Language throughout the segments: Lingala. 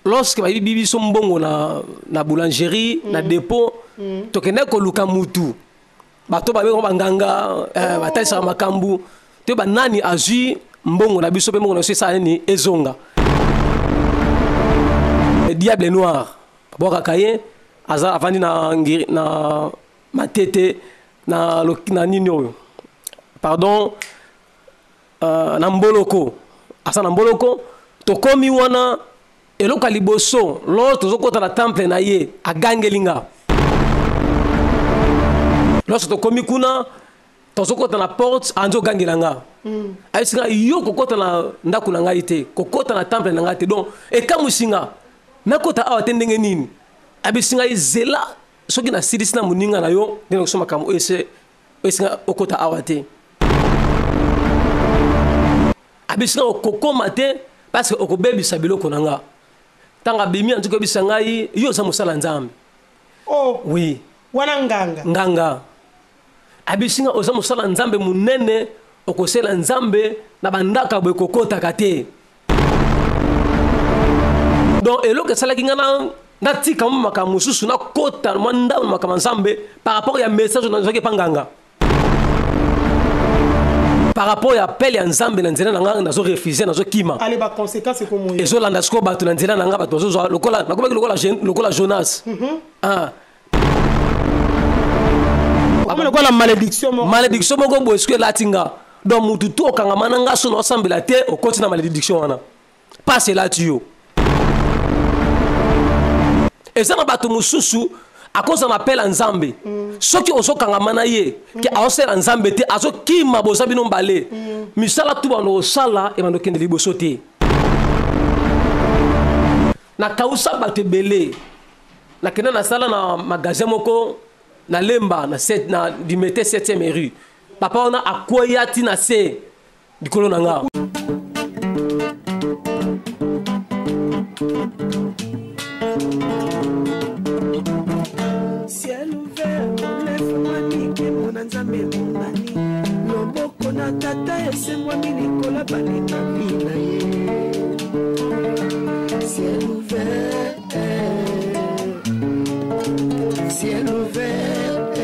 lorsque ba bibi sombongo na boulangerie na dépôt to kende ko luka mutu bato ba bengo banganga batalisa makambu te ba nani azui mbongo na biso pe mbongo na sesa ni ezonga le diable noir boka kaye aza avandi na matete na nino pardon na mboloko asa na mboloko to komi wana eloka liboso lo tozokota na temple na ye agangelinga lo to komi kuna tozokota na porte anjo gangelanga ayisinga yo kokota na ndaku na ngai te kokota na temple na ngai te donc ekamusinga nakota awa te ndenge nini abisinga izela soki na sidisi na moninga na yo ndenge kusoma kamo esinga okota awa te abisinga okokoma te parce que okobebisa biloko na nga tanga bimi antuko ebisa ngai yo za mosala nzambe oh oui wana nganga abisinga oza mosala nzambe munene okosela nzambe na bandaka boye kokotaka te donc eloko esalaki nga natika mo makambo mosusu nakota mwa ndambo na makambo nzambe par rapport ya message nazwaki epa nganga par rapport ya appel ya nzambe na nzela na nga nazorefuse nazokima ale baconséquence ekomoye ezolanda sikoyo bato na nzela na nga bato bazozwa nakomaki lokola Jonas lokola malédiction moko boye siko elati nga donc mutu to okangama na nga so na osambela te okoti na malédiction wana pasi elati yo eza na bato mosusu akoza na appel ya nzambe soki ozokangama na ye ke aosala nzambe te azokima boza bino mbale misala tu bano osala ebando kende liboso te nakausa bato ebele nakende nasala na magasin moko na lemba na dimete 7e rue papa wana akwea ti na se likolo na nga ciel ouvert, lève-moi nique mon nzambe monani loboko na tata esemwa milikola balinga mina ye ciel ouvert ciel ouvert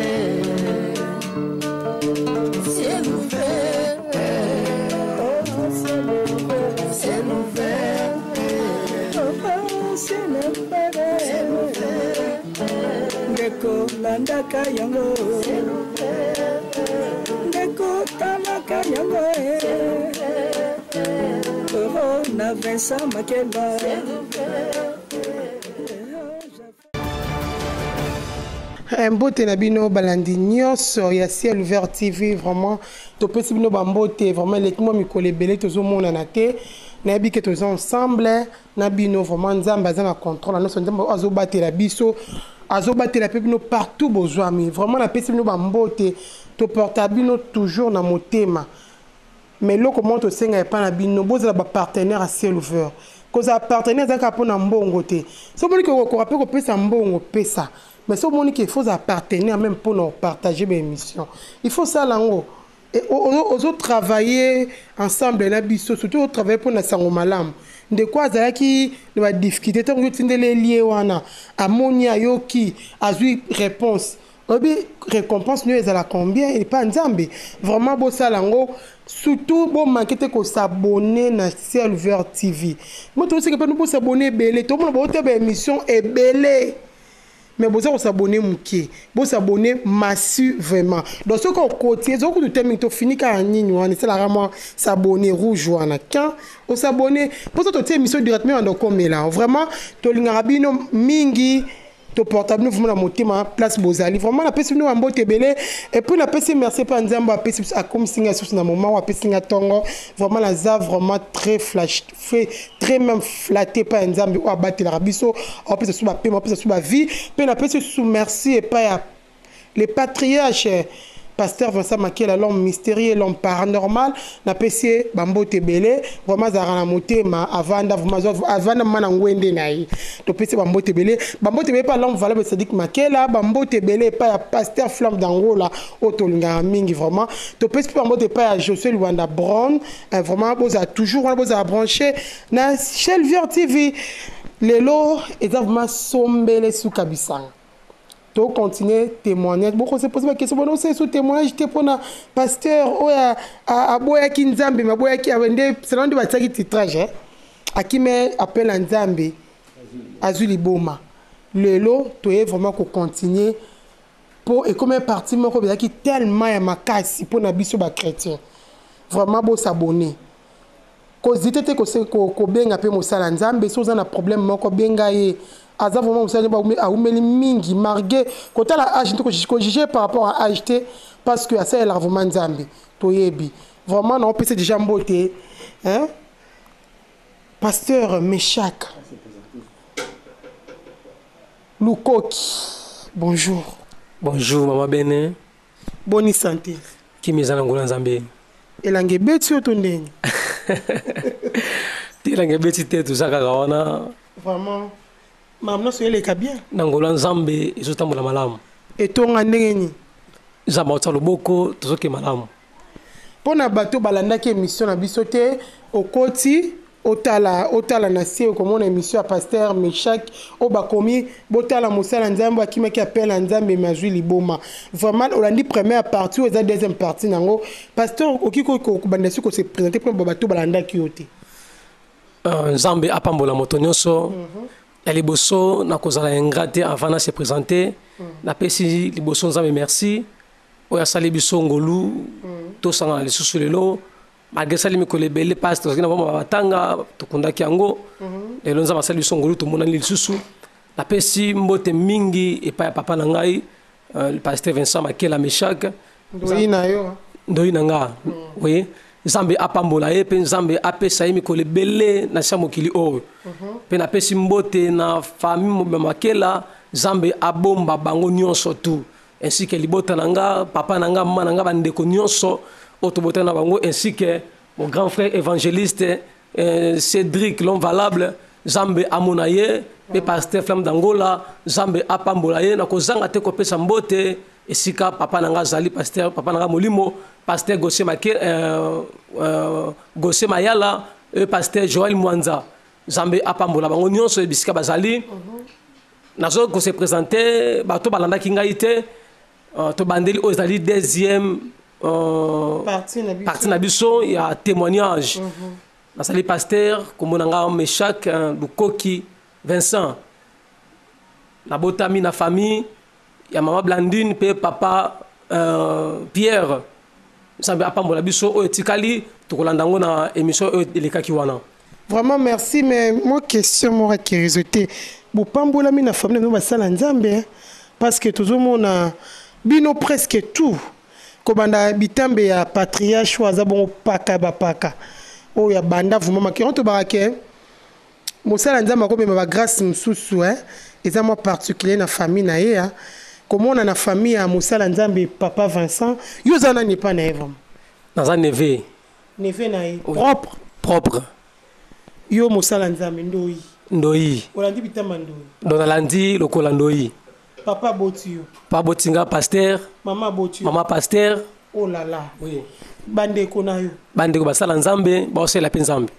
ciel ouvert ciel ouvert ciel ouvert ndeko landaka yango ndeko talaka yango na Vincent Makeba mbote na bino balandi nyonso ya Ciel Ouvert TV vraiment topesi bino bambote vraiment lekimo mikolo ebele tozomonana te nayebi ke toza ensemble na bino vraiment nzambe aza na contrôle nyonso nzambe azobatela biso azobatela pe bino partout bozwami vraiment napesi bino bambote toporta bino toujours na motema mais loko mo tosenga epa na bino bozala bapartenaire à Ciel Ouvert kozala partenaire ezalaka mpona mbongo te so omoni kokoka mpe kopesa mbongo pesa mais si on dit qu'il faut appartenir même pour nous partager mes émissions, il faut ça là haut. Et aux autres travailler ensemble là biso surtout travailler pour na sango malam. De quoi ça qui va difficulté tant que tu les lier wana amonia yoki azui réponse. Obi récompense nous est à la combien et pas nzambe. Vraiment beau ça là haut. Surtout bon manquer ko s'abonner na Ciel Ouvert TV. Moi tout ce que nous pour s'abonner belé tout le monde va avoir émission et belé. Mais vous avez s'abonner mouké, vous s'abonner massif vraiment. Donc ce qu'on côté, ce qu'on termine to fini quand on c'est la vraiment s'abonner rouge ou en quand on s'abonner. Pour ça tu émission directement dans comme là. Vraiment to lingarabino mingi to portable nous vraiment la montée ma place bozali. Vraiment la personne nous en beauté belé et puis la personne merci pas nzamba personne à comme singa sur na moment ou personne tongo vraiment la za vraiment très flash fait très même flatté pas nzamba ou abattre la biso on peut se sous ma paix on peut se sous ma vie puis la personne sous merci et pas les patriarches pasteur Vincent Makela l'homme mystérieux l'homme paranormal na PC bambo tebele vraiment za na motema avanda avanda mana ngwende nayi to PC bambo tebele pas l'homme valable Sadik Makela bambo tebele pas ya pasteur Flamme d'Angola otolinga mingi vraiment to PC bambo te pas ya Josué Luanda Brown vraiment boza toujours boza branché na Ciel Ouvert TV lelo eza vraiment sombele suka bisanga to continuer témoigner beaucoup se poser la question bon c'est sous témoignage te pona pasteur oya aboya ki nzambe maboya ki abende selon de bataki titrage akime appel à nzambe azuli boma lelo to est vraiment ko continuer pour et comme parti moko bezaki tellement ya makasi pona biso ba chrétien vraiment beau s'abonner cause tete ko benga pe mosala nzambe so za na problème moko benga ye aza vraiment mosala ba aumeli mingi margué kota la âge ko juger par rapport à âge parce que ça est largement nzambe to yebi vraiment on peut déjà mboté hein pasteur Meshak Lukoki bonjour. Bonjour maman Bene. Bonne santé. Qui mizana ngula nzambe. Elange beti otondeni. Elange beti te tout ça kaka vraiment mamna so eleka bien. Ngula nzambe izotambola malamu. Etonga ndenge ni. Zamba otalo boko tozoke malamu. Pona bato balanda ki émission na biso te okoti otala na sie comme émission à pasteur Meshak o bakomi botala mosala nzambe akima ki appelle nzambe mazwi liboma vraiment olandi première partie ou deuxième partie nango pasteur okiko ko bandasi ko se présenter pour bato balanda ki yote nzambe apambola moto nyonso ya liboso na kozala ingrate avant na se présenter na pesi liboso nzambe merci oya sali biso ngolu to sanga lisusu lelo malgré ça limiko lebele passe parce que na bomba batanga tukundaki yango lelo nzamba sali biso ngolu to monani lisusu na pesi mbote mingi et pa papa na ngai le pasteur Vincent Makela Meshak ndoi na nga oui nzambe apambola ye pe nzambe apesa ye mikolo ebele na sia mokili oyo pe na pesi mbote na famille Makela nzambe abomba bango nyonso tu ainsi que libota na nga papa na nga mama na nga bandeko nyonso autobota na bango ainsi que mon grand frère évangéliste Cédric l'homme valable nzambe amona ye pe pasteur Flamme d'Angola nzambe apambola ye na kozanga te kopesa mbote esika papa na nga zali pasteur papa na nga molimo pasteur Gosse Mayala et pasteur Joël Mwanza nzambe apambola bango nyonso bisika bazali nazo ko se présenter bato balanda ki ngai te to bandeli ozali deuxième partie na biso ya témoignage nasali pasteur komona nga Meshak Lukoki Vincent nabotami na famille ya mama Blandine pe papa Pierre nzambe apambola biso oyo etikali tokolanda ngo na émission oyo elekaki wana. Vraiment merci mais moi question moi curiosité bo pambola mi na famille no basala nzambe parce que tozomona bino presque tout kobanda bitambe ya patriarche waza bon paka bapaka o ya banda vraiment makero to barake mosala nzambe ko bema ba grâce msusu eza moi particulier na famille na ye comment on a na famille à mosala nzambe papa Vincent yo zana ni pas na eva naza neve na ye propre yo mosala nzambe ndoi olandi bitamba ndoi donalandi lokola ndoi papa botio pa botinga pasteur mama botio mama pasteur oh là là oui bandeko na yo bandeko basala nzambe baosela pe nzambe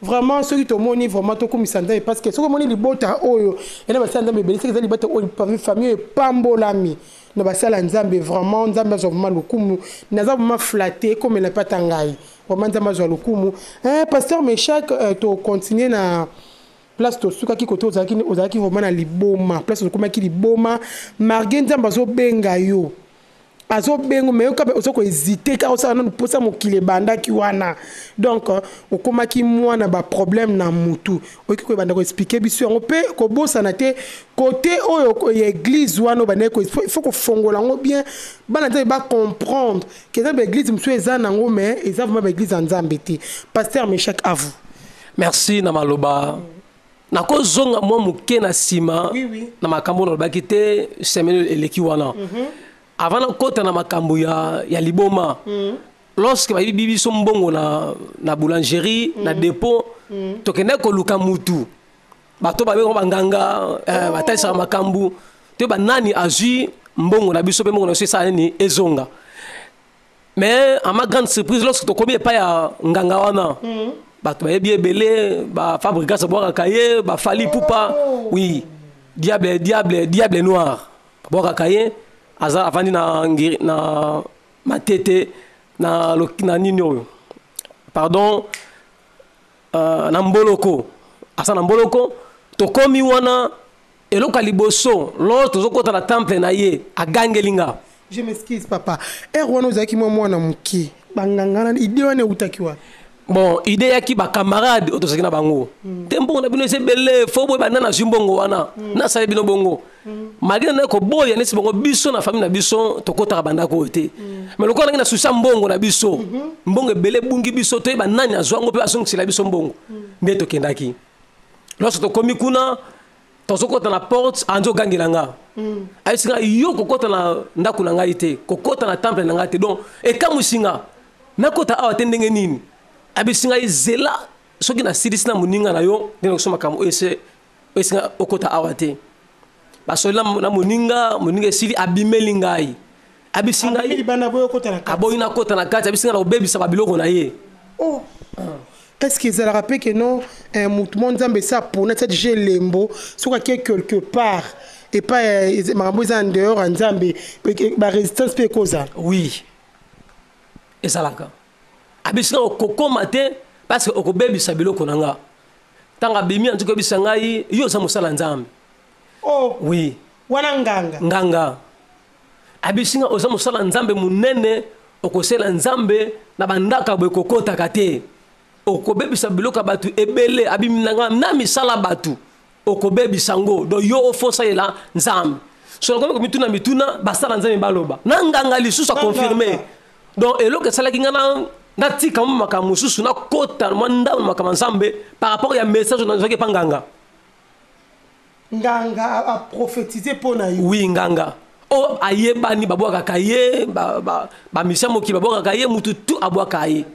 vraiment ceux qui tomoni vraiment to komisa nzambe parce que soko moni libota oyo ena basala nzambe belisi ezali libota oyo famille pambolami na basala nzambe vraiment nzambe zo vraiment lokumu naza vraiment flatté comme na pata ngai vraiment nzambe zo lokumu pasteur Meshak to continuer na place to suka ki koto ozaki vraiment na liboma place to komaki liboma margué nzambe zo benga yo azo bengo mais okabe ozoko hésiter car ça na posa mokile banda ki wana donc okomaki mwana ba problème na mutu oki ko banda ko expliquer biso yango pe ko bosa na te côté oyo église wana banda ko il faut ko fongola ngo bien bana te ba comprendre que ça église musu eza nango mais eza vraiment église nzambe te pasteur Meshak à vous. Merci na maloba na ko zonga mo muke na sima na makambo na baki te semaine eleki wana avant na kota na makambo ya liboma lorsque bayi biso mbongo na boulangerie na dépôt tokende ko luka mutu bato ba bengo banganga batalisa makambo te ba nani azui mbongo na biso pe mbongo na sesa ni ezonga mais à ma grande surprise lorsque to komi pa ya nganga wana bato bayebi ebele ba fabrika sa boka kaye ba fali pupa oui diable noir boka kaye aza avandi na matete na nini oyo pardon na mboloko asa na mboloko tokomi wana eloko liboso lo tozokota na temple na ye agangelinga. Je m'excuse papa wana ozaki mwana muki bangangana idée wana utakiwa bon idée yaki ba camarade otozaki na bango tembo na bino sebele fo boy banana zimbongo wana na sale bino bongo magina na ko boya nesi bongo biso na famille na biso tokota banda ko te mais lokona ngina susa mbongo na biso mbongo ebele bungi biso to ba nani azwango pe asongisela biso mbongo nde tokendaki lorsque tokomi kuna tozokota na porte anzo gangilanga ayisinga yo kokota na ndako na ngai te kokota na temple na ngai te donc ekamusinga nakota awa te ndenge nini abisinga izela soki na sidisi na moninga na yo ndenge kusoma kamo ese esinga okota awa te basoli na moninga esili abimeli ngai abisinga aboyi na kota na kati abisinga na obebisa babiloko na ye. Est-ce qu'ils ont rappelé que non, tout le monde a ça pour notre déjà lembo, soit quelque part et pas en dehors en Zambie, la résistance peut causer. Oui. Et ça là. Abisina au coco matin parce que au bébé sabilo konanga. Tanga bimi en tout cas bisangai yo sa musala Nzambe. Oh. Oui. Wana nganga. Nganga. Abisina au sa musala Nzambe munene okosela Nzambe na bandaka boy kokota kate. Okobebisa biloka batu ebele abiminanga na misala batu okobebisa ngo do yo ofosa yela Nzambe so comme mituna basala Nzambe baloba nanganga lisusu a confirmer donc eloko sala kingana na tika mama mususu na kota mwanda mama Nzambe par rapport ya message na zoke panganga nganga a prophétiser pour na yo. Oui nganga o ayebani babwaka kaye ba misamo ki babwaka kaye mutu tu abwaka kaye.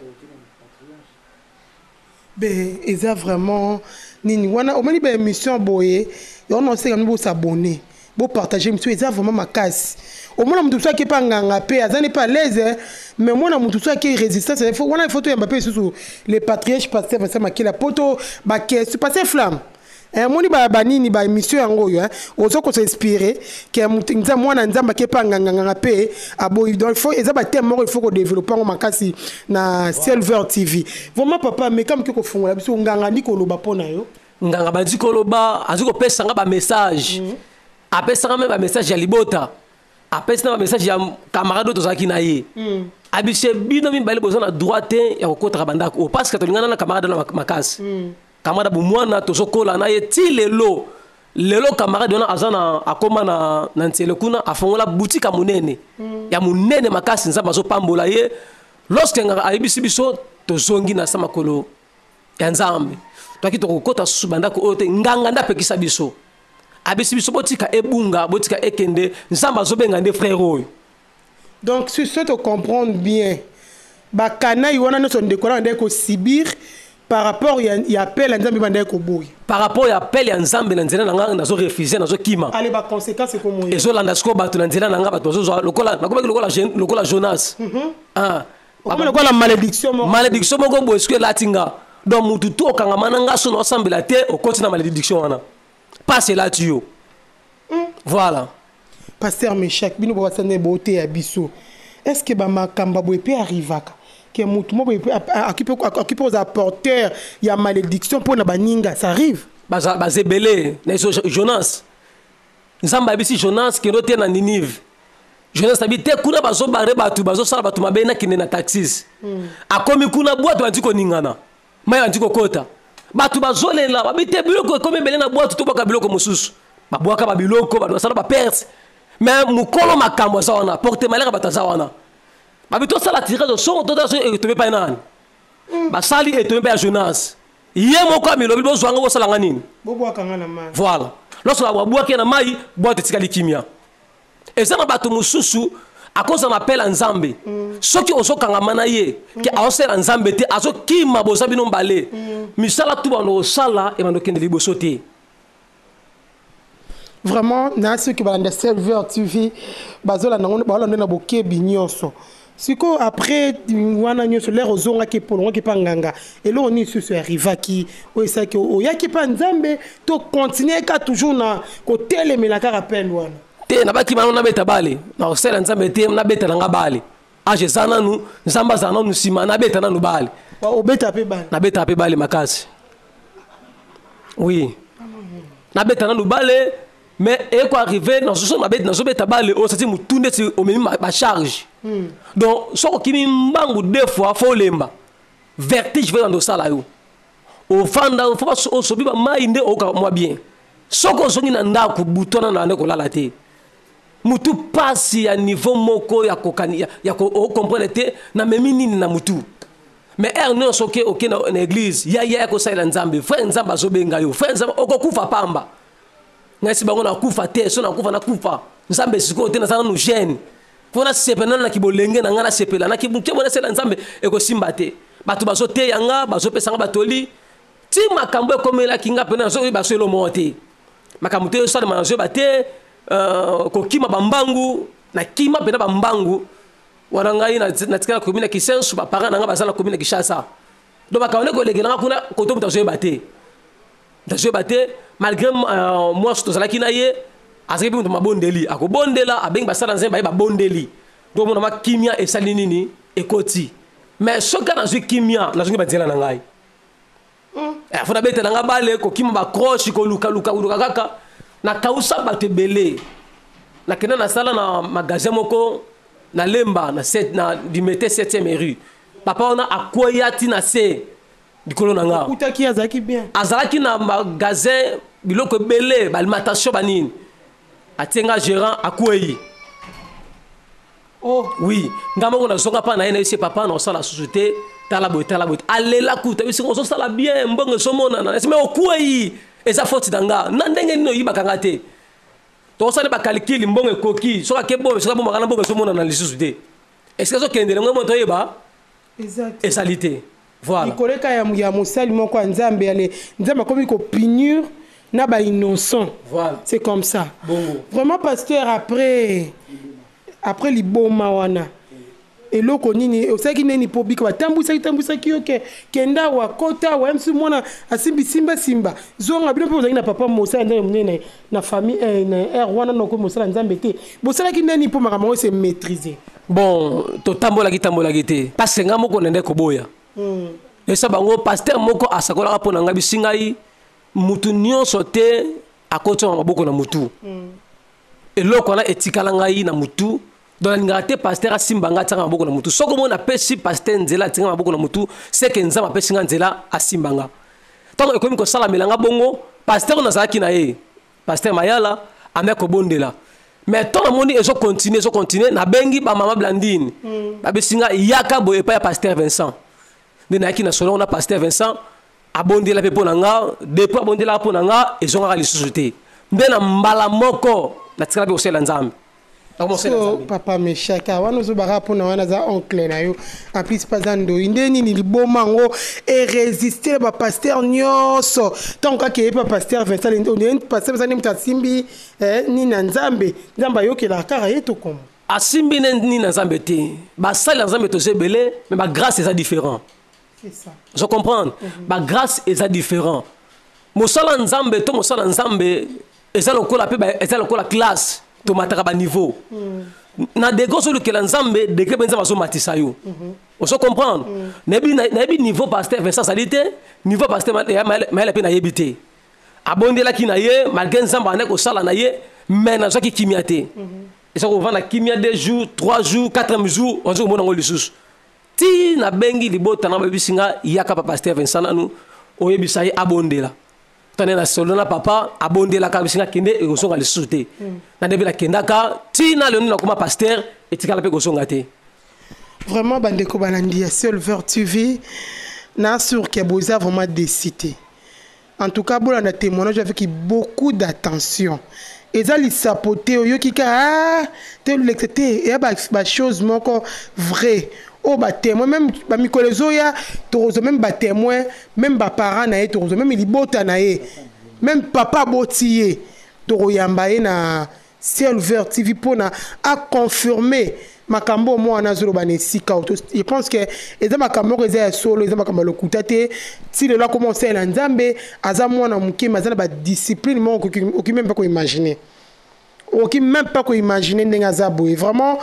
Ben, ils ont vraiment nini wana au mani ba émission boye on on sait comme s'abonner pour partager monsieur ils ont vraiment ma casse au moins mutu ça qui pas nganga pe azani pas l'aise mais moi na mutu ça qui résistance il faut wana il faut tout Mbappé sur les patriarches pasteur ça makila poto ba caisse passer flamme moni ba nini ba émission yango yo ozo ko s'inspirer que nza mwana nzamba ke pa nganga pe abo il faut eza ba thème il faut ko développer ngo makasi na Silver TV vraiment papa mais comme ko fungola biso nganga ndiko loba pona yo nganga ba ndiko loba aziko pesa nga ba message apesa nga ba message ya libota apesa ba message ya camarade to zaki na ye abise bino mi bale bozana droite ya kokota bandako parce que to lingana na camarade na makasi camarade bumwana tozokola na ye ti lelo camarade wana azana akoma na ntele kuna afongola boutique ya munene ya munene makasi Nzamba zo pambola ye lorsque nga ayibisi biso tozongi na samakolo ya Nzambe toki tokokota susu bandako ote nganga ndapekisa biso abisi biso botika ebunga botika ekende Nzamba zo benga nde frère oyo. Donc si ça te comprendre bien bakana yona no son décorer ndeko Sibir par rapport il appelle Nzambe banda ko boy par rapport il appelle Nzambe na nzela nanga nazo refuser nazo kima allez ba conséquence c'est comment ezo landa sko batu na nzela nanga batu zo lokola nakoba lokola Jonas comme lokola malédiction moko bo esko latinga donc mutu to kanga mananga so no sambela te o continue malédiction wana passe là tu yo voilà pasteur Meshak bino ba sane beauté ya biso est-ce que ba makamba bo peut arrivaka que mutumo qui peut apporter ya malédiction pour na baninga ça arrive bazebele na Jonas Nzamba bisi Jonas ki rote na Ninive Jonas tabite kuna bazo bare batu bazo sala batu mabena kine na taxis akomi kuna boîte bandiko ningana mai bandiko kota batu bazolela babite biloko komi bele na boîte to baka biloko mususu babwaka ba biloko ba sala ba perse mais mukolo makambo za wana porte malera batazawana babito sala tirage de son to et to pas nan basali et to pas Jonas ye moko amilobi bozwanga bo sala nganini bobwaka ngana mai voilà lorsque la bwaka na mai boîte tikali kimia et ça na bato mususu à cause on appelle Nzambe soki osokanga mana ye ki aosela Nzambe te azo kima bozabi no mbale misala tu bano sala e bano kende liboso te. Vraiment na ceux qui balanda Silver TV bazola na bokebi nyonso siko après wana nyonso l'air ozonga ke polonga ke panganga et là on est sur ce arriva qui o ça que o ya ke pa nzambe to continuer ka toujours na ko telemela ka rappel wana te na baki mana na beta bale na osela nzambe te na beta nga bale age zana nu nzamba zana nu sima na beta na nu bale o beta pe bale na beta pe bale makasi oui na beta na nu bale mais et quoi arriver dans ce mabet dans ce beta bale o sati mutunde si o memi ba charge donc so ko kimi mbangu deux fois faut lemba vertige va dans sala yo o fanda faut pas o sobi ba mainde o ka moi bien so ko zongi na ndako butona na ndeko lala te mutu pasi ya niveau moko ya kokani ya ko comprendre te na memi nini na mutu mais non soke ok na église ya ko sala nzambe frère nzamba zobenga yo frère nzamba okokufa pamba ngasi bango na kufa te so na kufa na kufa nzambe siko te na sana no gene fona sepena na kibolenge na ngana sepela na kibuke bona sela nzambe eko simba te batu bazo te yanga bazo pesa nga batoli ti makambo ekomela kinga pena so baso elo mote makambo te so na manzo bate ko kima bambangu na kima pena bambangu wana ngai na tikala komina kisensu ba parents nga bazala komina kishasa do bakaone ko legela kuna ko to mutazo bate ndazo bate malgré moi je tozala kinaye azaki bimu mabondeli akobondela abengi basala nzemba ba bondeli do mona ma kimia esali nini ekoti mais soka na zwi kimia na zongi bazela na ngai fona bete na ngabale ko kima ba croche ko luka kaka na kausa batebele na kena na sala na magasin moko na lemba na 7 na dimete 7e rue papa ona akoyati na se dikolo na nga utaki azaki bien azalaki na magasin biloko belé alimentation banini atenga gérant akwei oh oui ngamo na zonga pa na ene ese papa na osala société tala boy alela kuta bisi ngo sala bien mbongo somona na mais okwei eza faute danga na ndenge nino yibaka ngate to sala ba calcul mbongo ekoki soka ke bo soka bo makana mbongo somona na lisusude est-ce que so kendele ngo moto yeba exact esalite voilà ikoleka ya mosali moko nzambe ale nzambe komi ko punir na ba innocent voilà c'est comme ça bon vraiment pasteur après liboma wana eloko nini osaki neni pobika batambusa kiyoke kenda wa kota wa msu mwana asimbi simba zonga bino pe na papa mosala ndenge mnene na famille na wana noko mosala nzambe te bosala ki neni po makambo se maîtriser bon to tambola te parce que ngamoko nende ko boya esa bango pasteur moko asakola po na ngabi singai mutu nyonso te akotso maboko na mutu eloko na etikala ngai na mutu dans l'ingate pasteur asimba nga tsanga maboko na mutu soko mona pesi pasteur nzela tsanga maboko na mutu c'est que nzama pesi nga nzela asimba nga tango ekomi ko sala melanga bongo pasteur na zaki na ye pasteur mayala ameko bondela mais tant na moni ezo continuer na bengi ba mama Blandine ba besinga yaka boye pa ya pasteur Vincent de na ki na solo na pasteur Vincent abondela pe pona nga depuis abondela pona nga ezo nga lisusu te mbe na mbala moko na tsala be osela nzambe. So papa meshaka wana zo bara pona wana za oncle na yo en plus pasando indeni ni libomango et résister ba pasteur nyoso tant que pas pasteur Vincent on est pasteur Vincent mtasimbi ni na nzambe nzamba yo ke la kara yeto comme asimbi ni na nzambe te ba sala nzambe to sebele mais ba grâce est différent. C'est ça. Je comprends. Ba grâce est différent. Mosala nzambe to mosala nzambe eza lokola pe eza lokola classe to mataka ba niveau. Na dego so le nzambe de ke benza bazo matisa yo. On se comprendre. Na bi niveau pasteur Vincent Salite, niveau pasteur Maël pe na yebité. Abondela ki na ye, malgré nzamba na ko sala na ye, mais na zo ki kimiate. Et ça on va na kimia 2 jours, 3 jours, 4 jours, on se mona ngoli sus. Ti na bengi libota na babisinga yaka pa pasteur Vincent nanu oyebisa ye abondela. Tane na solo na papa abondela ka bisinga kende e kosonga lisuté. Na debela kendaka ti na le na kuma pasteur etikala pe kosonga te. Vraiment bandeko banandi ya Silver TV na sur que boza vraiment décidé. En tout cas bola na témoignage avec beaucoup d'attention. Eza li sapoté oyoki ka te l'excité et ba chose moko vrai. Oh ba témoin même ba mikolezo ya torozo même ba témoin même ba parents na ye torozo même libota na ye même papa botiye toro yamba ye na Silver TV pona a confirmer makambo moi na zolo banesika je pense que eza makambo ko eza solo eza makambo lokuta te si le la commencer na nzambe aza mwana muke mazana ba discipline mo oki même pas ko imaginer oki même pas ko imaginer ndenga za boye vraiment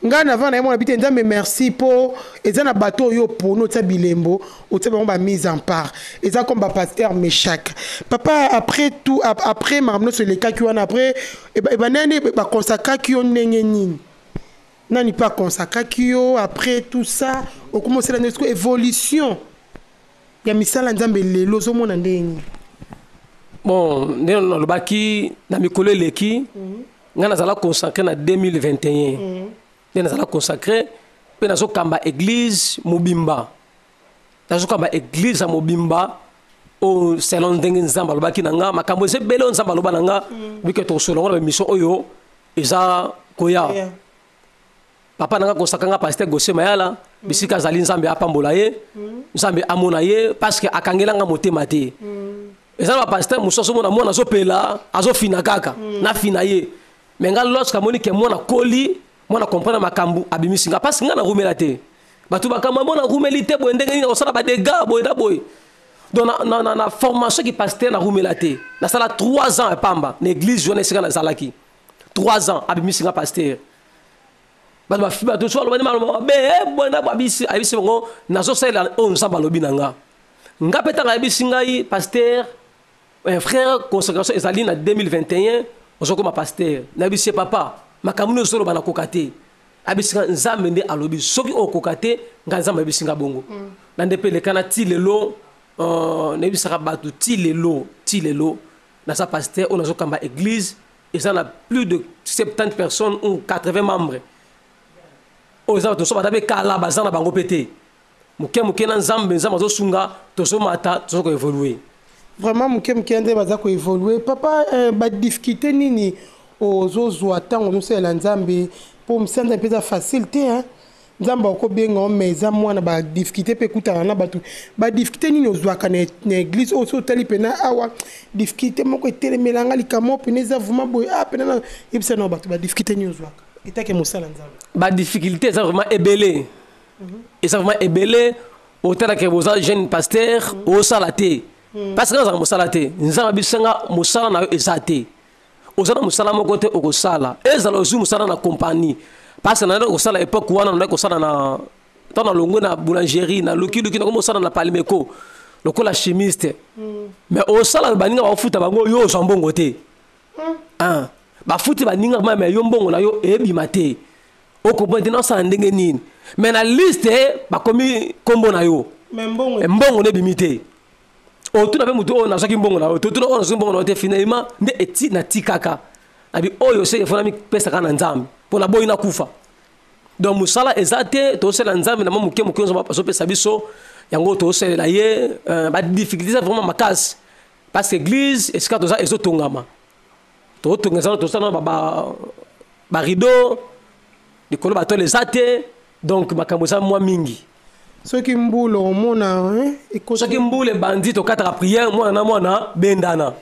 ngana avant na mo habite nzambe merci po eza na bateau yo pono tsa bilembo otsa ba mise en part eza comme ba pasteur Meshak papa après tout après makambo sur les cas qui on après et ba nani ba consacrer qui on ndenge nini nani pas consacrer qui après tout ça on commence la évolution ya misala nzambe lelo zo mona ndenge bon ndeno lo baki na mikolo leki ngana zala consacré na 2021 ndena zala consacré pe na zo kamba église mobimba na zo kamba église mobimba au salon ndenge nzamba lo baki nanga makambo se belo nzamba lo bananga bike to solo na mission oyo eza koya papa nanga consacré nga pasteur Gosé Mayala bisika zali nzambe apambola ye nzambe amona ye parce que akangela nga motema te eza ba pasteur musoso mona mona zopela azofina kaka na fina ye mais nga lorsque moni ke mona koli mona comprendre makambu abimisinga parce que nga na rumela te batu bakamba mona rumeli te boye ndenge nini osala ba dégâts boye da boye donc na formation qui pasteur na rumela te na sala 3 ans pamba na église jeune sika na zalaki 3 ans abimisinga pasteur batu ba fiba to so lo bani malo be boye na babisi abisi ngo nazo sala on nzamba lobi nanga nga peta nga abisinga yi pasteur un frère consécration ezali na 2021 ozoko ma pasteur na bisi papa makamunu solo bana kokate abisinga nzambe nde alobi soki okokate nga nzambe abisinga bongo na ndepele kana ti lelo na bisaka batu ti lelo na sa pasteur on ozoko kamba église et ça na plus de 70 personnes ou 80 membres oza to so batabe kala bazana bango pété muke na nzambe nzambe zo sunga to so mata to ko évoluer vraiment muke nde baza ko évoluer papa ba difficulté nini ozozwa tango ozosala nzambe po msanda peza facilité hein nzamba ko benga meza mwana ba difficulté pe kutana na batu ba difficulté nini ozwaka na église oso tali pena awa difficulté moko etelemelanga likamo pena za vuma boy pena na ibisa no batu ba difficulté nini ozwaka etake mosala nzambe ba difficulté ça vraiment ébélé et ça vraiment ébélé autant que vous êtes jeune pasteur au salaté parce que dans mosalaté nzamba bisanga mosala na ezate ozana mosala moko te okosala ezala ozu mosala na compagnie parce que na okosala époque wana na okosala na tona longo na boulangerie na luki na komosala na palimeko lokola chimiste mais osala baninga bafuta bango yo zambongo te bafuti baninga mais yo mbongo na yo ebima te okobonde na osala ndenge nini mais na liste bakomi kombo na yo mbongo ne bimite otuna pe mutu na zaki mbongo na yo totuna ona mbongo na te finalement nde eti na tikaka abi oyo se fona mi pesa kana nzambe pona boyi na kufa donc musala ezate to sela nzambe na muke nzo so pesa biso yango to sela ye ba difficulté c'est vraiment makasi parce que église esika to za ezotongama to tongeza to sana ba rideau likolo ba to les ate donc makambo za mwa mingi soki mbulo omona soki mbule bandi to kataka prière mwana bendana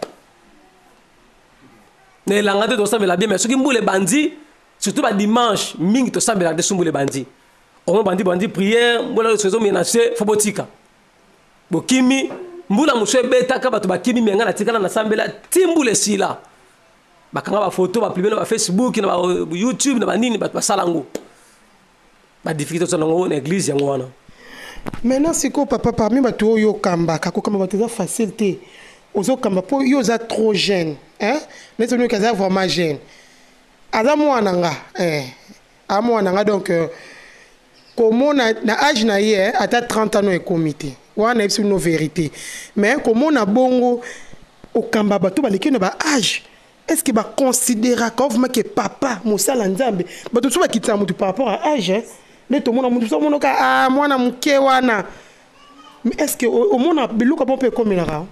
ne langa te to sambela bien mais soki mbule bandi surtout ba dimanche mingi to sambela de sumbule bandi on bandi prière mbula sezo menacer fobotika bokimi mbula muswe betaka bato bakimi menga na tikala na sambela timbule sila bakanga ba photo ba publier na Facebook na YouTube na banini bato basalango ba difficulté to na église yango wana. Maintenant c'est quoi papa parmi bato oyo kamba kako kamba bato za facilité ozo kamba po yo za trop jeune hein les hommes kaza vraiment jeune aza mwana nga mwana nga donc comment na âge na ye ata 30 ans no comité wana c'est une vérité mais comment na bongo o kamba bato baleki na ba âge est-ce que ba considérer comme que papa mosala nzambe bato so ba kitsa mutu par rapport à âge ne to mona mutu so mona ka mwana muke wana mais est-ce que au mona biluka bon peut comme là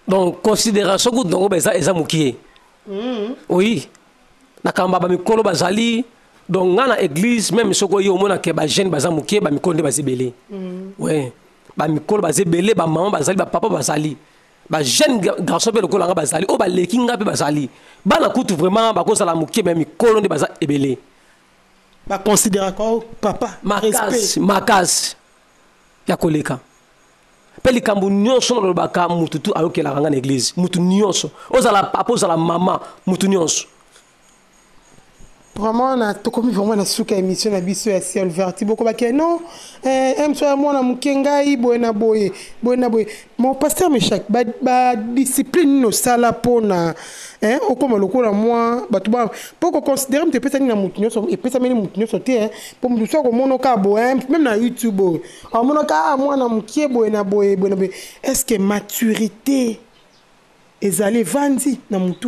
donc considération que donc eza mukie oui na kamba ba mikolo bazali donc ngana église même soko yo mona ke ba jeune baza mukie ba mikolo bazibele ouais ba mikolo bazibele ba maman bazali ba papa bazali ba jeune garçon pe lokolo nga bazali o ba leki nga pe bazali bana kutu vraiment ba ko sala mukie même mikolo nde baza ebele ba considérer ko papa makasi ya koleka pe likambo nyonso na lobaka mutu tu ayokelaka nga na église mutu nyonso ozala papa ozala mama mutu nyonso. Vraiment, on a tout comme vraiment na souka émission na biso ya ciel verti beaucoup baké non soit moi na mukengai boena boye mon pasteur me chaque ba discipline no sala pona au comme lokola moi ba tuba pour qu'on considère me pesa ni na mutu nyoso et pesa meni mutu nyoso te pour me so ko mono ka bo même na YouTube en mono ka moi na mukie boena boye est-ce que maturité ezali vandi na mutu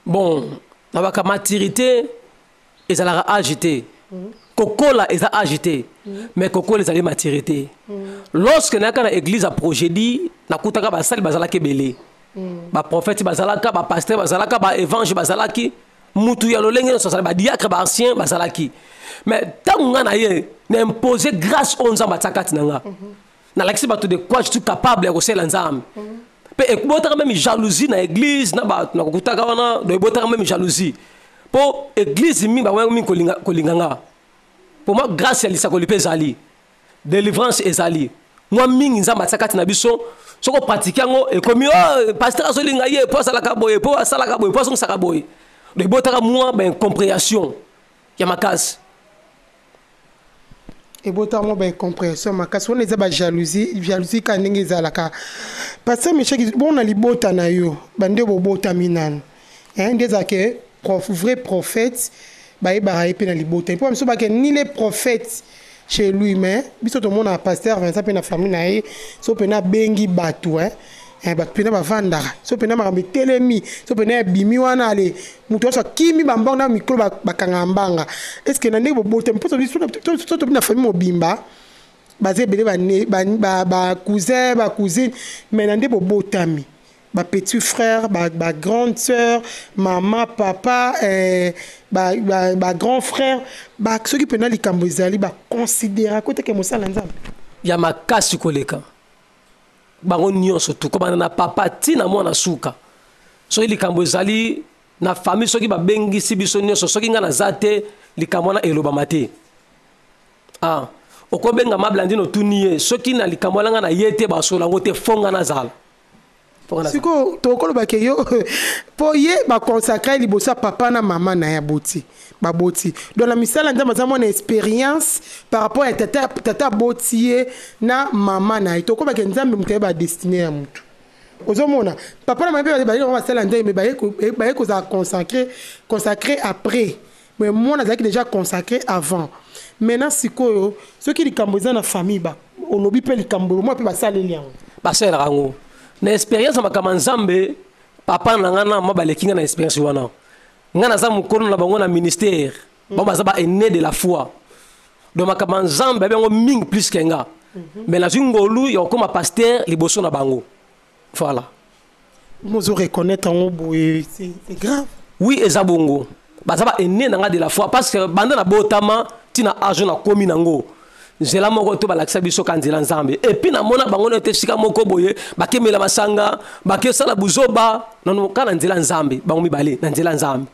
bon la maturité ils allaient agiter kokola ils a agité mais kokola ils allaient maturité lorsque na kana église a projet dit na kutaka ba sali bazala kebele ba prophète bazalaka ba pasteur bazalaka ba évangile bazalaki mutu ya lolenge so sala ba diacre ba ancien bazalaki mais tant nga na ye na imposer grâce aux nzamba tsakati nanga na lakisi bato de quoi je suis capable ya kosela nzambe. Et botaka même jalousie na église na ba na kutaka wana do botaka même jalousie pour église mi ba mi kolinganga pour moi grâce ya lisako lipe ezali délivrance ezali moi mingi nzamba tsakati na biso soko pratiquer ngo e komi pasteur azolinga ye po sala ka boye po sala ka boye po so sala boye do botaka moi ben compréhension ya makasi et botamment ben compréhension makasi on eza ba jalousie ka ndenge ezalaka parce que monsieur bon na libota na yo bande bobota minana ndeza ke vrai prophète ba ibara pe na libota et pour monsieur ba ke ni les prophètes chez lui mais biso to mona pasteur Vincent pe na famille na ye so pe na bengi batu bato pena bavandaka so pena makambo etelemi so pena bimi wana ale mutu oso kimi bambanga na mikolo bakanga mbanga est-ce que na ndenge bobote mposo biso to na famille mobimba baze ebele ba cousin ba cousine mais na ndenge bobotami ba petit frère ba grande sœur maman papa ba grand frère ba soki pena likambo ezali ba considérer ko teke mosala nzambe ya makasi koleka bango nyonso tout comme na papa tina mwana suka soki likambo ezali na famille soki babengisi biso nyonso soki nga na zate likambo wana elobama te okobenga mablandino tuni ye soki na likambo langa na ye te basola yango te fonga na zala siko tokoloba ke yo po ye baconsacre liboso papa na mama na ya boti baboti donc la misala nzambe aza mwana expérience par rapport à tata boti ye na mama na ye tokoba ke nzambe moto ye badestine ya motu ozomona papa na mama mpe baye basala nzambe baye kozala consacré après mais mwana azalaki déjà consacré avant maintenant sikoyo soki likambo eza na famille olobi mpe likambo mwa mpe basaleli yango basalelaka yango na expérience na makambo nzambe papa na nga na mama baleki nga na expérience wana nga naza mokolo na bango na ministère bango baza ba aîné de la foi donc makambo nzambe abengo mingi plus ke nga mais nazwi ngolu ya kokoma pasteur liboso na bango voilà mozo reconnaître yango boye c'est grave oui eza bongo baza ba aîné na nga de la foi parce que banda na botama tina age na komi nango nzela moko to balakisa biso ka nzela nzambe et puis na mona bango na te sika moko boye bakemela masanga bakesala buzoba nono kana nzela nzambe bango mibale na nzela nzambe.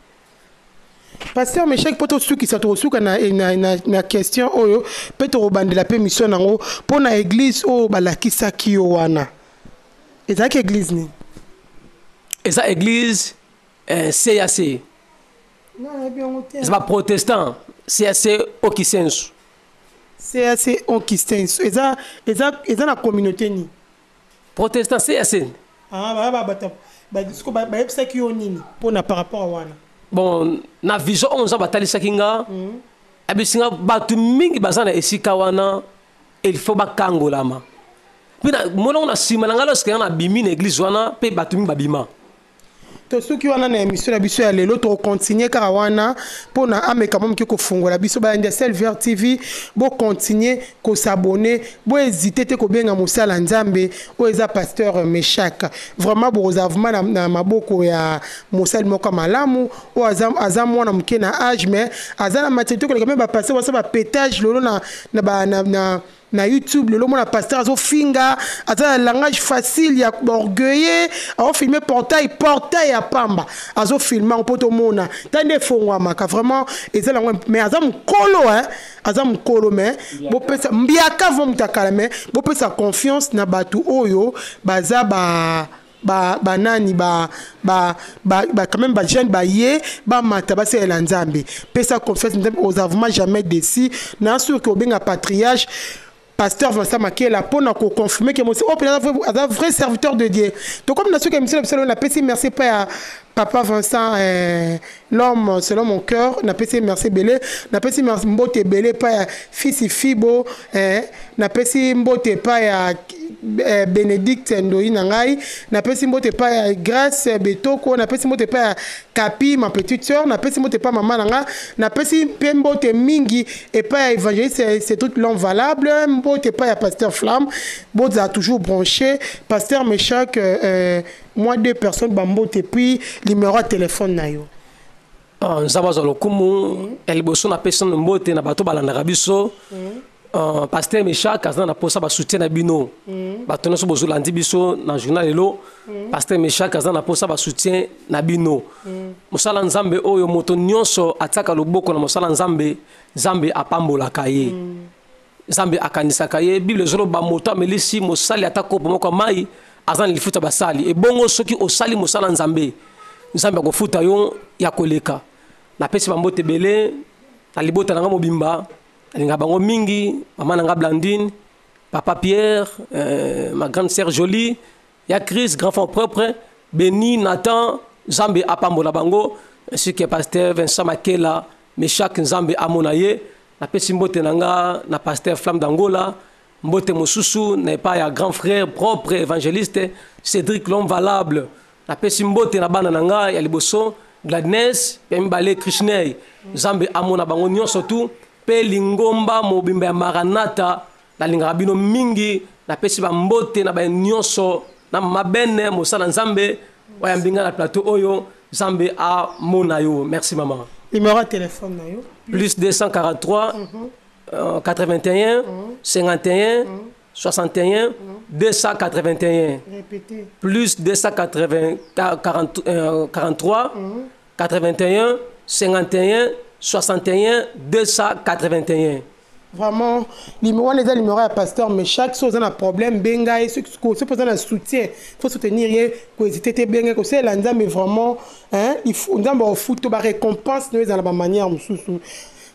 Pasteur Meshek poto suki sa to suka na question oyo peto robandela pe mission nango pona église o balakisa ki wana ezaki église ni eza église CAC non bien hotel c'est pas protestant CAC Okisensu CAC Okisensu eza na communauté ni protestant CAC disco epesa ki yo nini pona par rapport à wana bon na vision onza batalisaki nga abisinga batu mingi baza na esika wana il faut bakangolama pina mona na sima na nga lorsque na bimi na église wana pe batu mingi babima to soki wana na émission na biso ya lelo to continuer kaka wana pona ameka momi ki kofungola biso ba ndia Selver TV bo continuer ko s'abonner bo hésiter te ko benga mosala nzambe o eza pasteur Meshak vraiment bo ozavuma na maboko ya mosali moko malamu o azam mwana mke na âge mais azana maturité ko même ba passer wasa ba pétage lolo na na YouTube le mona pasteur azo finga aza langage facile ya orgueilleux azo filmer portail ya pamba azo filmer en poto mona tande fongwa maka vraiment ezala mais aza mkolo aza mkolo mais bo pesa mbiaka vo mutakala mais bo pesa confiance na batu oyo baza nani quand même jeune yé mata ba c'est nzambe pesa confiance aux avons jamais déçu na sûr que benga patriarche pasteur Vincent Makela pour nous confirmer que moi c'est un vrai serviteur de Dieu. Donc comme nous sommes comme la PC merci pas Papa Vincent l'homme selon mon cœur n'a PC merci belé n'a PC merci mbote belé pas fils Fibo n'a PC mbote pas Bénédicte Ndoi nangai n'a PC mbote pas Grâce Betoko n'a PC mbote pas Kapi ma petite sœur n'a PC mbote pas maman nanga n'a PC mbote mingi et pas évangéliste c'est tout long valable mbote pas pasteur Flamme mbote a toujours branché pasteur Méchac moi 2 personnes bambote puis numéro de téléphone na yo nzabaza lokumu eliboso na personne mbote na bato balandaka biso pasteur Méchac azana na posa ba soutien na bino bato nyonso bozolandi biso na journal elo pasteur Méchac azana na posa ba soutien na bino mosala nzambe oyo moto nyonso ataka loboko na mosala nzambe nzambe apambolaka ye nzambe akanisaka ye bible zoloba moto amelisi mosali atako pomoko mai azan lifuta basali e bongo soki osali mosala nzambe nzambe akofuta yo ya koleka na pesi bambote belé na libota nanga mobimba linga bango mingi mama nanga Blandine papa Pierre ma grande sœur Jolie ya Chris grand frère propre Béni Nathan nzambe apambola bango ainsi que pasteur Vincent Makela Méchac nzambe amonaye na pesi mbote nanga na pasteur Flamme d'Angola mbote mosusu n'est pas ya grand frère propre évangéliste Cédric l'homme valable na pesi mbote na bana nanga ya liboso Gladness pe mbale Krishney nzambe amona bango nyonso tu pe lingomba mobimba ya Maranatha na linga bino mingi na pesi ba mbote na ba nyonso na mabene mosala nzambe waya mbinga na plateau oyo nzambe amona yo merci maman numéro de téléphone na yo plus 243 81 51 61 281 répétez plus 243 81 51 61 281 vraiment numéro à pasteur mais chaque chose a un problème benga et ceux qui un soutien faut soutenir rien que hésiter benga que c'est l'anda mais vraiment il faut on foot ba récompense nous dans la manière mususu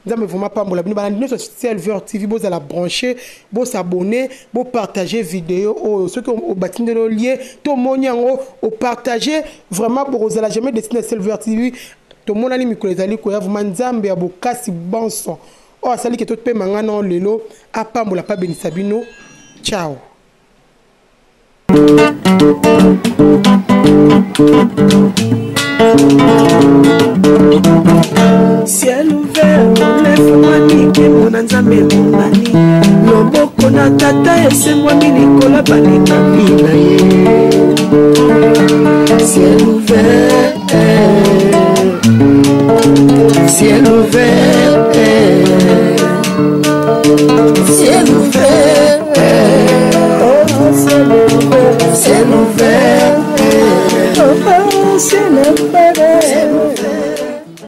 nzambe vraiment pas mbola bino bana nyonso Silver TV bo za la brancher bo s'abonner bo partager vidéo ceux qui au batinde le lien to monyango au partager vraiment pour za la jamais destiné Silver TV to monali mikolo ezali ko ya vraiment nzambe ya bokasi bonson asali ke to pe mangana lelo apambola pa benisa bino ciao. Ciel ouvert, lève-moi nike mona nzambe monani loboko na tata esemwa milikola balingami na ye. Ciel ouvert